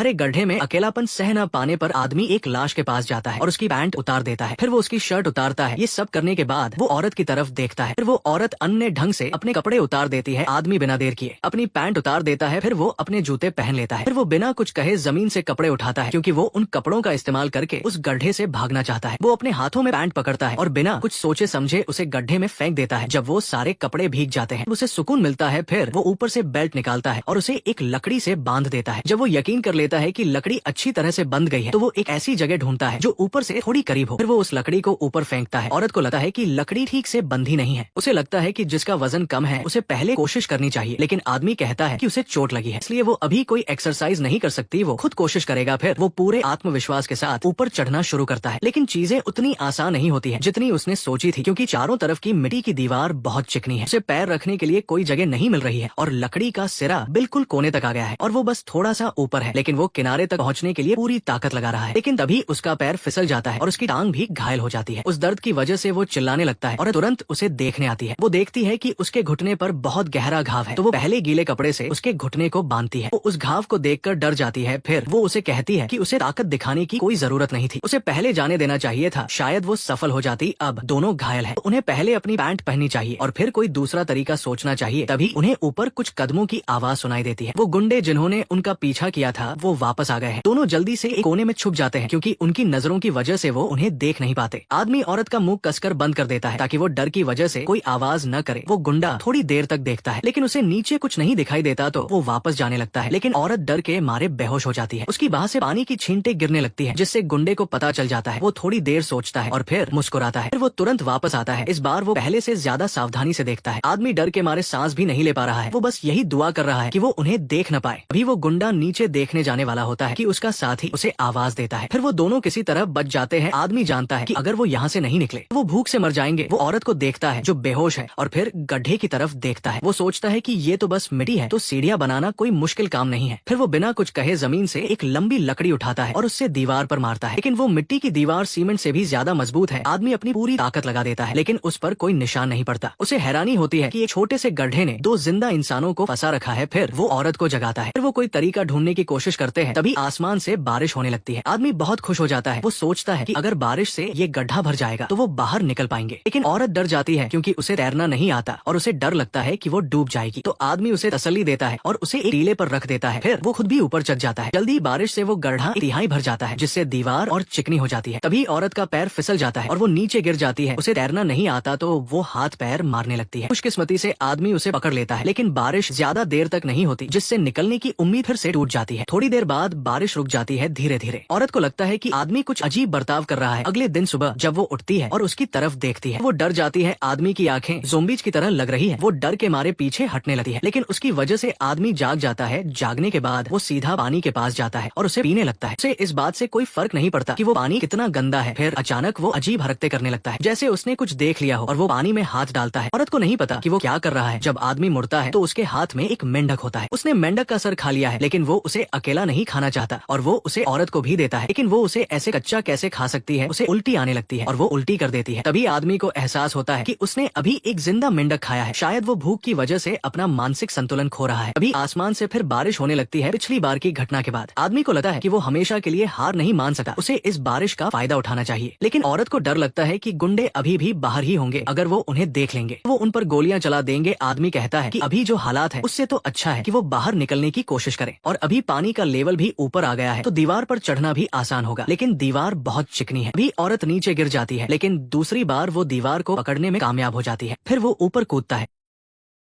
गहरे गड्ढे में अकेलापन सह न पाने पर आदमी एक लाश के पास जाता है और उसकी पैंट उतार देता है। फिर वो उसकी शर्ट उतारता है। ये सब करने के बाद वो औरत की तरफ देखता है। फिर वो औरत अन्य ढंग से अपने कपड़े उतार देती है। आदमी बिना देर किए अपनी पैंट उतार देता है। फिर वो अपने जूते पहन लेता है। फिर वो बिना कुछ कहे जमीन से कपड़े उठाता है, क्योंकि वो उन कपड़ों का इस्तेमाल करके उस गड्ढे से भागना चाहता है। वो अपने हाथों में पैंट पकड़ता है और बिना कुछ सोचे समझे उसे गड्ढे में फेंक देता है। जब वो सारे कपड़े भीग जाते हैं, उसे सुकून मिलता है। फिर वो ऊपर से बेल्ट निकालता है और उसे एक लकड़ी से बांध देता है। जब वो यकीन कर लेता है कि लकड़ी अच्छी तरह से बंध गई है, तो वो एक ऐसी जगह ढूंढता है जो ऊपर से थोड़ी करीब हो। फिर वो उस लकड़ी को ऊपर फेंकता है। औरत को लगता है कि लकड़ी ठीक से बंधी नहीं है। उसे लगता है कि जिसका वजन कम है उसे पहले कोशिश करनी चाहिए, लेकिन आदमी कहता है कि उसे चोट लगी है, इसलिए वो अभी कोई एक्सरसाइज नहीं कर सकती, वो खुद कोशिश करेगा। फिर वो पूरे आत्मविश्वास के साथ ऊपर चढ़ना शुरू करता है, लेकिन चीजें उतनी आसान नहीं होती है जितनी उसने सोची थी, क्योंकि चारों तरफ की मिट्टी की दीवार बहुत चिकनी है। उसे पैर रखने के लिए कोई जगह नहीं मिल रही है और लकड़ी का सिरा बिल्कुल कोने तक आ गया है और वो बस थोड़ा सा ऊपर है, लेकिन वो किनारे तक पहुंचने के लिए पूरी ताकत लगा रहा है। लेकिन तभी उसका पैर फिसल जाता है और उसकी टांग भी घायल हो जाती है। उस दर्द की वजह से वो चिल्लाने लगता है और तुरंत उसे देखने आती है। वो देखती है कि उसके घुटने पर बहुत गहरा घाव है, तो वो पहले गीले कपड़े से उसके घुटने को बांधती है। वो उस घाव को देखकर डर जाती है। फिर वो उसे कहती है कि उसे ताकत दिखाने की कोई जरूरत नहीं थी, उसे पहले जाने देना चाहिए था, शायद वो सफल हो जाती। अब दोनों घायल हैं, उन्हें पहले अपनी पैंट पहननी चाहिए और फिर कोई दूसरा तरीका सोचना चाहिए। तभी उन्हें ऊपर कुछ कदमों की आवाज सुनाई देती है। वो गुंडे जिन्होंने उनका पीछा किया था वो वापस आ गए हैं। दोनों जल्दी से एक कोने में छुप जाते हैं, क्योंकि उनकी नजरों की वजह से वो उन्हें देख नहीं पाते। आदमी औरत का मुंह कसकर बंद कर देता है ताकि वो डर की वजह से कोई आवाज न करे। वो गुंडा थोड़ी देर तक देखता है, लेकिन उसे नीचे कुछ नहीं दिखाई देता, तो वो वापस जाने लगता है। लेकिन औरत डर के मारे बेहोश हो जाती है। उसकी बाह से पानी की छींटे गिरने लगती है, जिससे गुंडे को पता चल जाता है। वो थोड़ी देर सोचता है और फिर मुस्कुराता है। फिर वो तुरंत वापस आता है। इस बार वो पहले से ज्यादा सावधानी से देखता है। आदमी डर के मारे सांस भी नहीं ले पा रहा है। वो बस यही दुआ कर रहा है कि वो उन्हें देख न पाए। अभी वो गुंडा नीचे देखने जाने वाला होता है कि उसका साथी उसे आवाज देता है। फिर वो दोनों किसी तरह बच जाते हैं। आदमी जानता है कि अगर वो यहाँ से नहीं निकले वो भूख से मर जाएंगे। वो औरत को देखता है जो बेहोश है और फिर गड्ढे की तरफ देखता है। वो सोचता है कि ये तो बस मिट्टी है, तो सीढ़ियां बनाना कोई मुश्किल काम नहीं है। फिर वो बिना कुछ कहे जमीन से एक लंबी लकड़ी उठाता है और उससे दीवार पर मारता है, लेकिन वो मिट्टी की दीवार सीमेंट से भी ज्यादा मजबूत है। आदमी अपनी पूरी ताकत लगा देता है, लेकिन उस पर कोई निशान नहीं पड़ता। उसे हैरानी होती है कि एक छोटे से गड्ढे ने दो जिंदा इंसानों को फंसा रखा है। फिर वो औरत को जगाता है। फिर वो कोई तरीका ढूंढने की कोशिश करते हैं। तभी आसमान से बारिश होने लगती है। आदमी बहुत खुश हो जाता है। वो सोचता है कि अगर बारिश से ये गड्ढा भर जाएगा तो वो बाहर निकल पाएंगे, लेकिन औरत डर जाती है क्योंकि उसे तैरना नहीं आता और उसे डर लगता है कि वो डूब जाएगी। तो आदमी उसे तसल्ली देता है और उसे एक टीले पर रख देता है। फिर वो खुद भी ऊपर चढ़ जाता है। जल्दी बारिश से वो गड्ढा तिहाई भर जाता है, जिससे दीवार और चिकनी हो जाती है। तभी औरत का पैर फिसल जाता है और वो नीचे गिर जाती है। उसे तैरना नहीं आता तो वो हाथ पैर मारने लगती है। खुशकिस्मती से आदमी उसे पकड़ लेता है, लेकिन बारिश ज्यादा देर तक नहीं होती, जिससे निकलने की उम्मीद फिर से टूट जाती है। थोड़ी देर बाद बारिश रुक जाती है धीरे धीरे। औरत को लगता है कि आदमी कुछ अजीब बर्ताव कर रहा है। अगले दिन सुबह जब वो उठती है और उसकी तरफ देखती है, वो डर जाती है। आदमी की आंखें ज़ोंबीज की तरह लग रही है। वो डर के मारे पीछे हटने लगती है, लेकिन उसकी वजह से आदमी जाग जाता है। जागने के बाद वो सीधा पानी के पास जाता है और उसे पीने लगता है। उसे इस बात से कोई फर्क नहीं पड़ता कि वो पानी कितना गंदा है। फिर अचानक वो अजीब हरकतें करने लगता है, जैसे उसने कुछ देख लिया हो, और वो पानी में हाथ डालता है। औरत को नहीं पता कि वो क्या कर रहा है। जब आदमी मुड़ता है तो उसके हाथ में एक मेंढक होता है। उसने मेंढक का सर खा लिया है, लेकिन वो उसे अकेला नहीं खाना चाहता और वो उसे औरत को भी देता है, लेकिन वो उसे ऐसे कच्चा कैसे खा सकती है। उसे उल्टी आने लगती है और वो उल्टी कर देती है। तभी आदमी को एहसास होता है कि उसने अभी एक जिंदा मेंढक खाया है। शायद वो भूख की वजह से अपना मानसिक संतुलन खो रहा है। अभी आसमान से फिर बारिश होने लगती है। पिछली बार की घटना के बाद आदमी को लगता है कि वो हमेशा के लिए हार नहीं मान सकता। उसे इस बारिश का फायदा उठाना चाहिए, लेकिन औरत को डर लगता है कि गुंडे अभी भी बाहर ही होंगे। अगर वो उन्हें देख लेंगे वो उन पर गोलियां चला देंगे। आदमी कहता है कि अभी जो हालात है उससे तो अच्छा है कि वो बाहर निकलने की कोशिश करे, और अभी पानी का लेवल भी ऊपर आ गया है तो दीवार पर चढ़ना भी आसान होगा, लेकिन दीवार बहुत चिकनी है। अभी औरत नीचे गिर जाती है, लेकिन दूसरी बार वो दीवार को पकड़ने में कामयाब हो जाती है। फिर वो ऊपर कूदता है।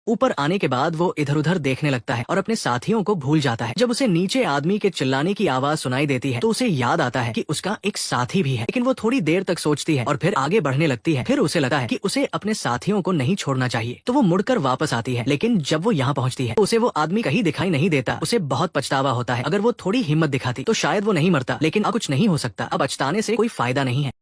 ऊपर आने के बाद वो इधर उधर देखने लगता है और अपने साथियों को भूल जाता है। जब उसे नीचे आदमी के चिल्लाने की आवाज सुनाई देती है तो उसे याद आता है कि उसका एक साथी भी है, लेकिन वो थोड़ी देर तक सोचती है और फिर आगे बढ़ने लगती है। फिर उसे लगता है कि उसे अपने साथियों को नहीं छोड़ना चाहिए, तो वो मुड़कर वापस आती है। लेकिन जब वो यहाँ पहुँचती है तो उसे वो आदमी कहीं दिखाई नहीं देता। उसे बहुत पछतावा होता है। अगर वो थोड़ी हिम्मत दिखाती तो शायद वो नहीं मरता, लेकिन अब कुछ नहीं हो सकता। अब पछताने से कोई फायदा नहीं है।